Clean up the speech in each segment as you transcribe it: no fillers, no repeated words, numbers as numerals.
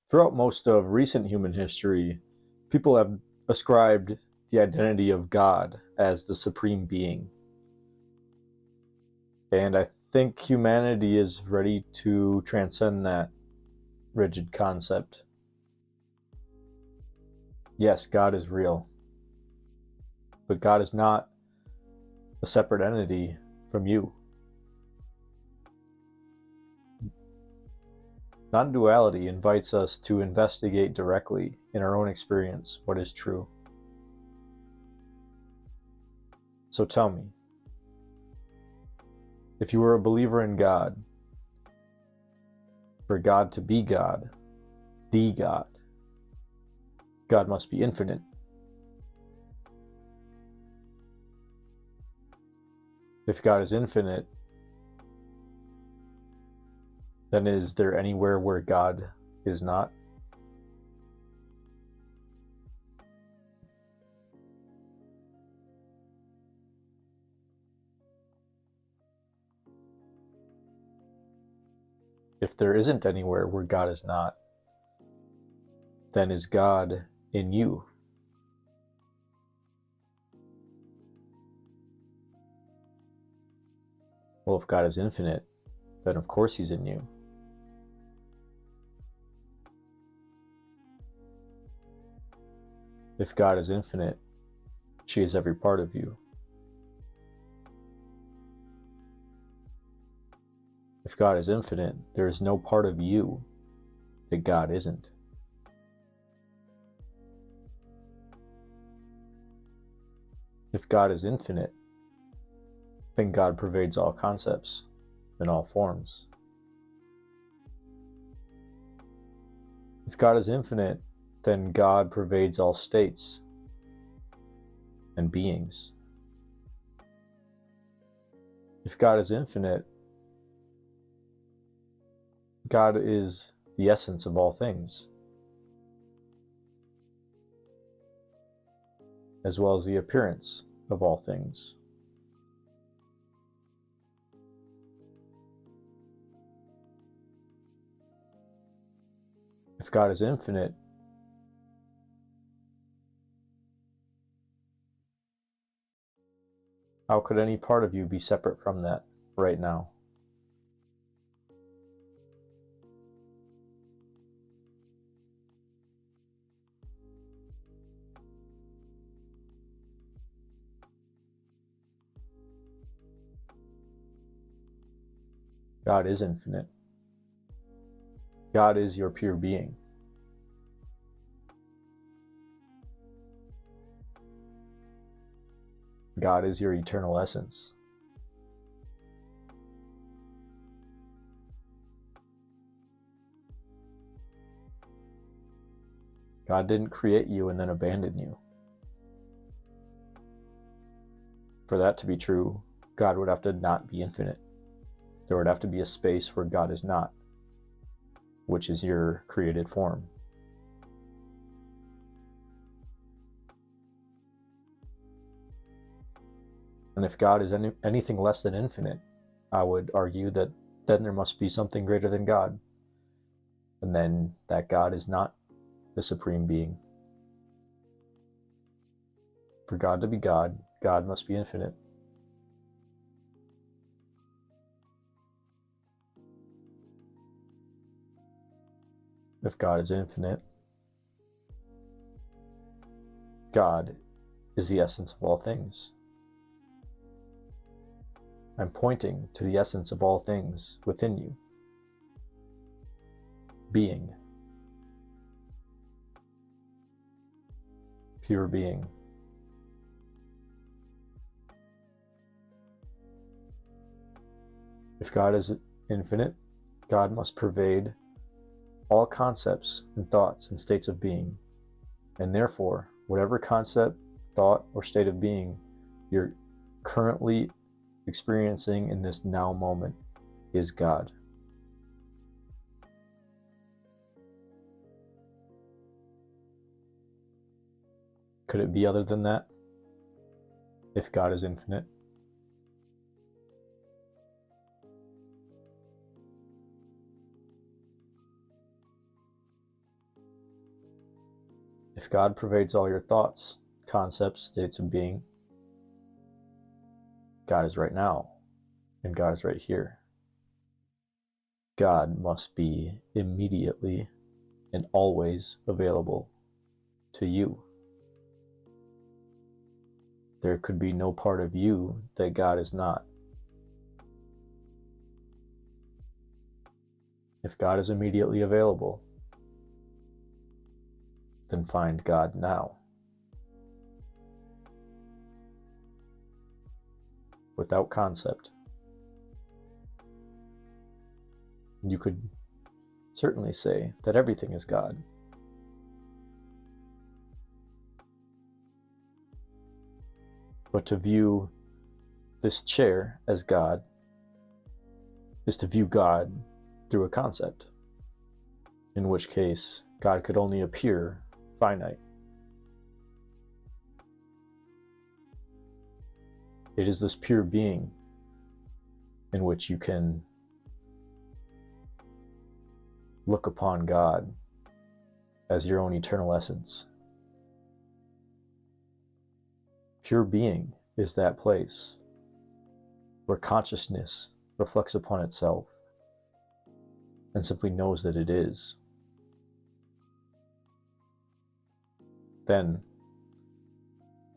Throughout most of recent human history, people have ascribed the identity of God as the supreme being. And I think humanity is ready to transcend that rigid concept. Yes, God is real, but God is not a separate entity from you. Non-duality invites us to investigate directly in our own experience what is true. So tell me, if you were a believer in God, for God to be God, the God, God must be infinite. If God is infinite, then is there anywhere where God is not? If there isn't anywhere where God is not, then is God in you? Well, if God is infinite, then of course He's in you. If God is infinite, she is every part of you. If God is infinite, there is no part of you that God isn't. If God is infinite, then God pervades all concepts in all forms. If God is infinite, then God pervades all states and beings. If God is infinite, God is the essence of all things, as well as the appearance of all things. If God is infinite, how could any part of you be separate from that right now? God is infinite. God is your pure being. God is your eternal essence. God didn't create you and then abandon you. For that to be true, God would have to not be infinite. There would have to be a space where God is not, which is your created form. And if God is anything less than infinite, I would argue that then there must be something greater than God. And then that God is not the supreme being. For God to be God, God must be infinite. If God is infinite, God is the essence of all things. I'm pointing to the essence of all things within you. Being. Pure being. If God is infinite, God must pervade all concepts and thoughts and states of being. And therefore, whatever concept, thought, or state of being you're currently experiencing in this now moment is God. Could it be other than that? If God is infinite? If God pervades all your thoughts, concepts, states of being, God is right now, and God is right here. God must be immediately and always available to you. There could be no part of you that God is not. If God is immediately available, then find God now. Without concept. You could certainly say that everything is God. But to view this chair as God is to view God through a concept, in which case God could only appear finite. It is this pure being in which you can look upon God as your own eternal essence. Pure being is that place where consciousness reflects upon itself and simply knows that it is. Then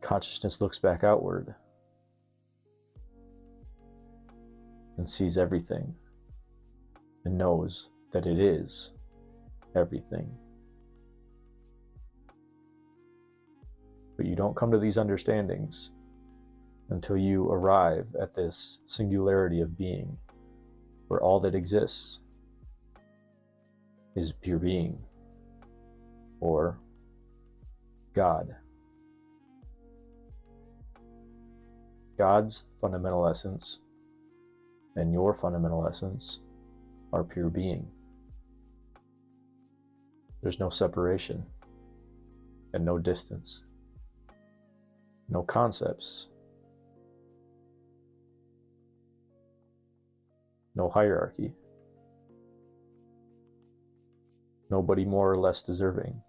consciousness looks back outward and sees everything and knows that it is everything. But you don't come to these understandings until you arrive at this singularity of being, where all that exists is pure being, or God. God's fundamental essence and your fundamental essence are pure being. There's no separation and no distance, no concepts, no hierarchy, nobody more or less deserving.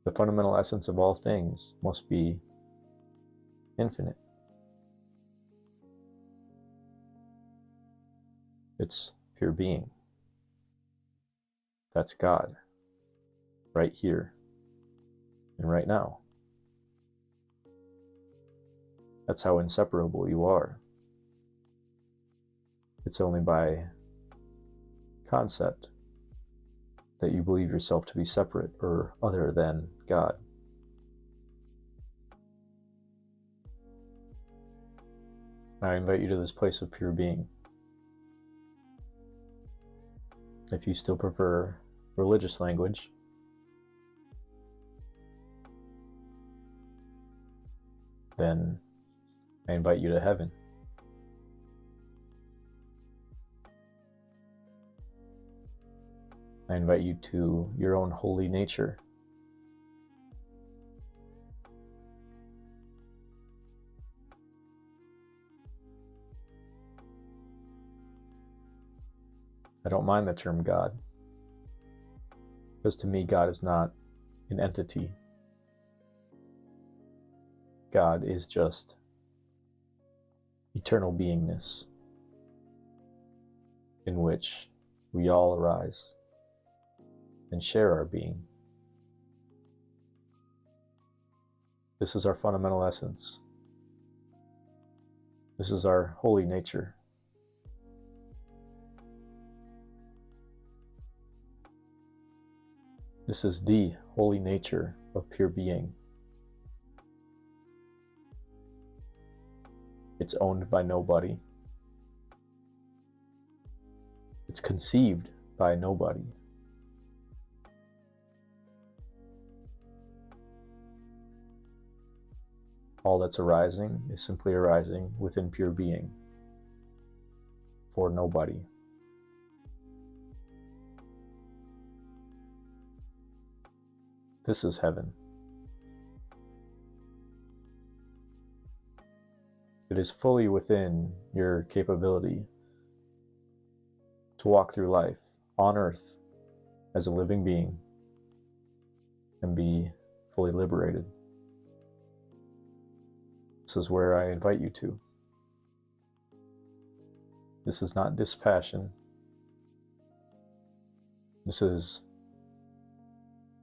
The fundamental essence of all things must be infinite. It's pure being. That's God, right here and right now. That's how inseparable you are. It's only by concept that you believe yourself to be separate or other than God. I invite you to this place of pure being. If you still prefer religious language, then I invite you to heaven. I invite you to your own holy nature. I don't mind the term God, because to me God is not an entity. God is just eternal beingness in which we all arise and share our being. This is our fundamental essence. This is our holy nature. This is the holy nature of pure being. It's owned by nobody. It's conceived by nobody. All that's arising is simply arising within pure being, for nobody. This is heaven. It is fully within your capability to walk through life on earth as a living being and be fully liberated. This is where I invite you to. This is not dispassion. This is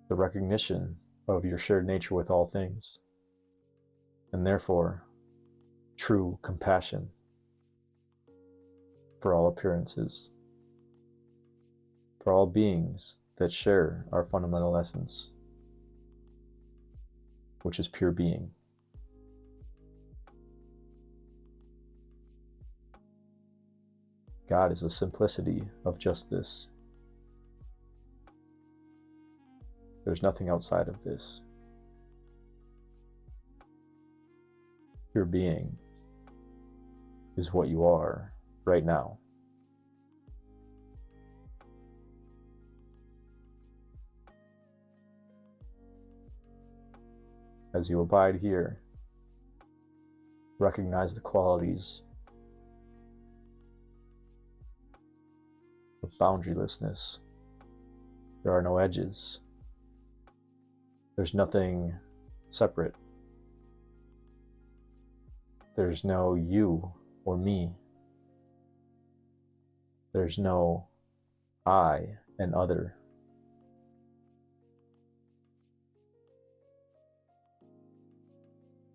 the recognition of your shared nature with all things, and therefore true compassion for all appearances, for all beings that share our fundamental essence, which is pure being. God is the simplicity of just this. There's nothing outside of this. Pure being is what you are right now. As you abide here, recognize the qualities of boundarylessness. There are no edges. There's nothing separate. There's no you or me. There's no I and other.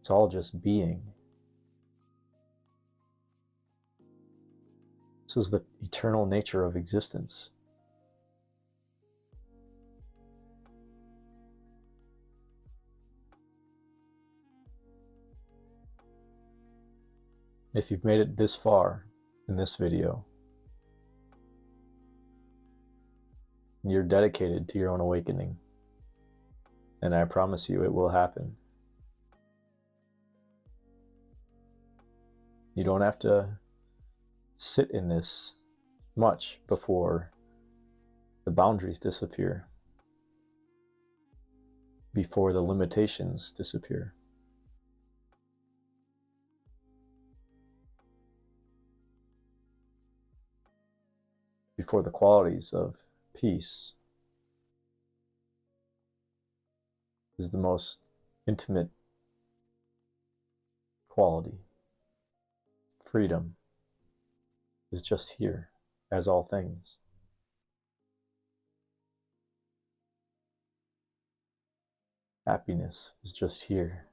It's all just being. This is the eternal nature of existence. If you've made it this far in this video, you're dedicated to your own awakening, and I promise you it will happen. You don't have to sit in this much before the boundaries disappear, before the limitations disappear. Before the qualities of peace is the most intimate quality. Freedom is just here, as all things. Happiness is just here.